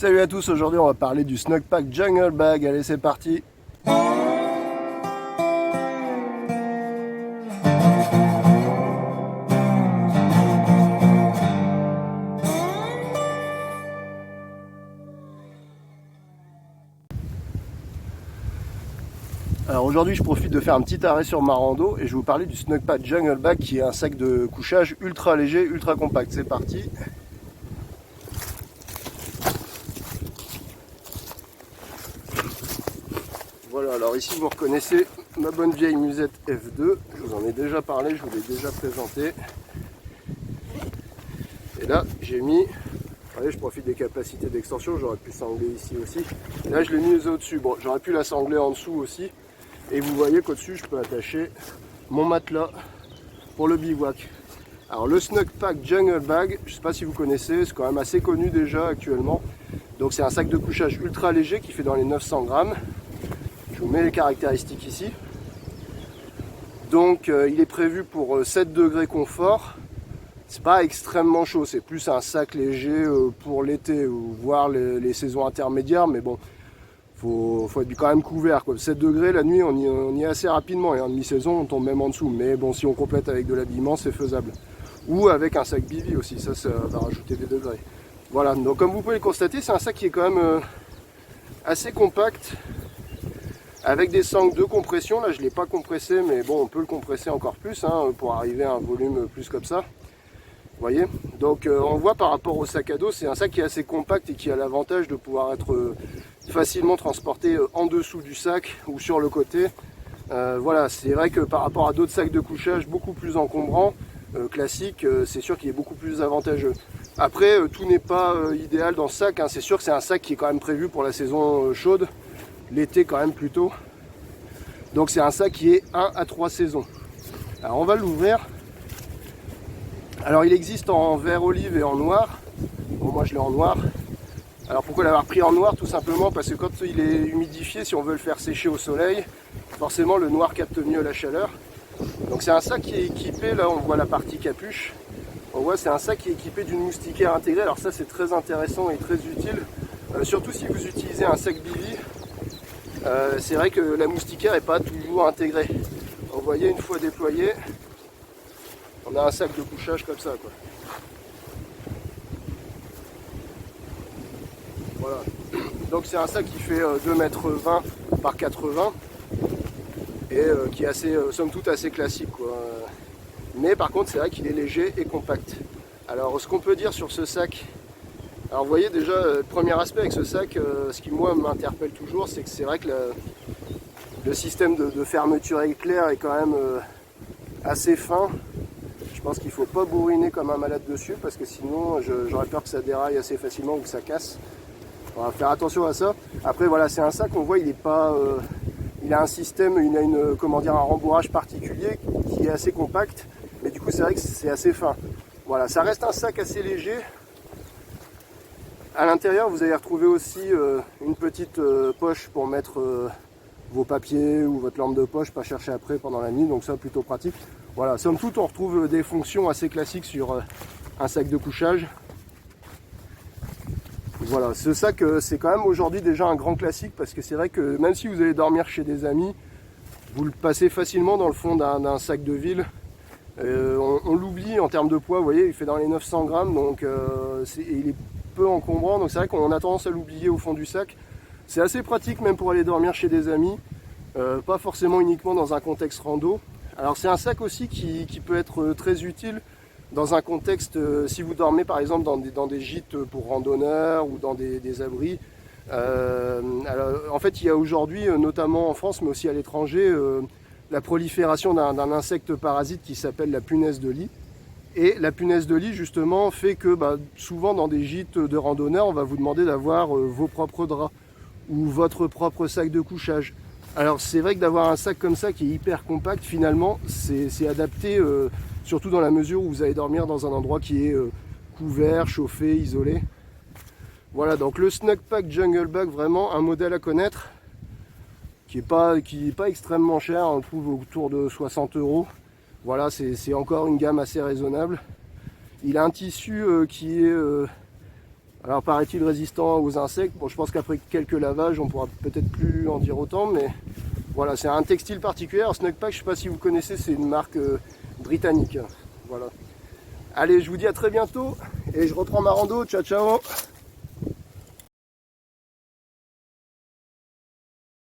Salut à tous, aujourd'hui on va parler du Snug Pack Jungle Bag. Allez, c'est parti. Alors aujourd'hui je profite de faire un petit arrêt sur ma rando et je vais vous parler du Snug Pack Jungle Bag qui est un sac de couchage ultra léger, ultra compact. C'est parti. Voilà, alors ici vous reconnaissez ma bonne vieille musette F2, je vous en ai déjà parlé, je vous l'ai déjà présenté. Et là j'ai mis, allez, je profite des capacités d'extension, j'aurais pu sangler ici aussi. Et là je l'ai mise au-dessus, bon j'aurais pu la sangler en dessous aussi. Et vous voyez qu'au-dessus je peux attacher mon matelas pour le bivouac. Alors le Snug Pack Jungle Bag, je ne sais pas si vous connaissez, c'est quand même assez connu déjà actuellement. Donc c'est un sac de couchage ultra léger qui fait dans les 900 grammes. Je vous mets les caractéristiques ici. Donc il est prévu pour 7 degrés confort. C'est pas extrêmement chaud, c'est plus un sac léger pour l'été ou voire les saisons intermédiaires, mais bon, faut être quand même couvert, quoi. 7 degrés la nuit, on y est assez rapidement, et en demi-saison on tombe même en dessous, mais bon, si on complète avec de l'habillement c'est faisable. Ou avec un sac bivy aussi, ça va rajouter des degrés. Voilà, donc comme vous pouvez le constater, c'est un sac qui est quand même assez compact, avec des sangles de compression. Là je ne l'ai pas compressé, mais bon, on peut le compresser encore plus hein, pour arriver à un volume plus comme ça. Vous voyez, donc on voit par rapport au sac à dos, c'est un sac qui est assez compact et qui a l'avantage de pouvoir être facilement transporté en dessous du sac ou sur le côté. Voilà, c'est vrai que par rapport à d'autres sacs de couchage beaucoup plus encombrants, classiques, c'est sûr qu'il est beaucoup plus avantageux. Après, tout n'est pas idéal dans ce sac, hein. C'est sûr que c'est un sac qui est quand même prévu pour la saison chaude, l'été quand même plutôt. Donc c'est un sac qui est 1 à 3 saisons. Alors on va l'ouvrir. Alors il existe en vert olive et en noir. Bon, moi je l'ai en noir. Alors pourquoi l'avoir pris en noir? Tout simplement parce que quand il est humidifié, si on veut le faire sécher au soleil, forcément le noir capte mieux la chaleur. Donc c'est un sac qui est équipé, là on voit la partie capuche. On voit c'est un sac qui est équipé d'une moustiquaire intégrée. Alors ça c'est très intéressant et très utile. Surtout si vous utilisez un sac bivy. C'est vrai que la moustiquaire n'est pas toujours intégrée. Vous voyez, une fois déployé, on a un sac de couchage comme ça, quoi. Voilà. Donc c'est un sac qui fait 2,20 m par 80 et qui est assez, somme toute assez classique, quoi. Mais par contre c'est vrai qu'il est léger et compact. Alors ce qu'on peut dire sur ce sac, alors vous voyez déjà le premier aspect avec ce sac, ce qui moi m'interpelle toujours, c'est que c'est vrai que le système de fermeture éclair est quand même assez fin. Je pense qu'il ne faut pas bourriner comme un malade dessus parce que sinon j'aurais peur que ça déraille assez facilement ou que ça casse. On va faire attention à ça. Après voilà, c'est un sac, on voit il est pas, il a un système, il a un rembourrage particulier qui est assez compact, mais du coup c'est vrai que c'est assez fin. Voilà, ça reste un sac assez léger. À l'intérieur vous allez retrouver aussi une petite poche pour mettre vos papiers ou votre lampe de poche, pas chercher après pendant la nuit, donc ça plutôt pratique. Voilà, somme toute on retrouve des fonctions assez classiques sur un sac de couchage. Voilà, ce sac c'est quand même aujourd'hui déjà un grand classique parce que c'est vrai que même si vous allez dormir chez des amis, vous le passez facilement dans le fond d'un sac de ville. On l'oublie en termes de poids, vous voyez, il fait dans les 900 grammes, donc il est peu encombrant, donc c'est vrai qu'on a tendance à l'oublier au fond du sac. C'est assez pratique même pour aller dormir chez des amis, pas forcément uniquement dans un contexte rando. Alors c'est un sac aussi qui peut être très utile dans un contexte, si vous dormez par exemple dans des gîtes pour randonneurs ou dans des abris. Alors, en fait il y a aujourd'hui, notamment en France mais aussi à l'étranger, la prolifération d'un insecte parasite qui s'appelle la punaise de lit. Et la punaise de lit justement fait que souvent dans des gîtes de randonneurs on va vous demander d'avoir vos propres draps ou votre propre sac de couchage. Alors c'est vrai que d'avoir un sac comme ça qui est hyper compact, finalement c'est adapté surtout dans la mesure où vous allez dormir dans un endroit qui est couvert, chauffé, isolé. Voilà, donc le Snug Pack Jungle Bag, vraiment un modèle à connaître qui est pas extrêmement cher, on le trouve autour de 60 €. Voilà, c'est encore une gamme assez raisonnable. Il a un tissu qui est Alors paraît-il résistant aux insectes. Bon, je pense qu'après quelques lavages, on pourra peut-être plus en dire autant, mais voilà, c'est un textile particulier. Alors Snugpak, je ne sais pas si vous connaissez, c'est une marque britannique. Voilà. Allez, je vous dis à très bientôt et je reprends ma rando. Ciao, ciao.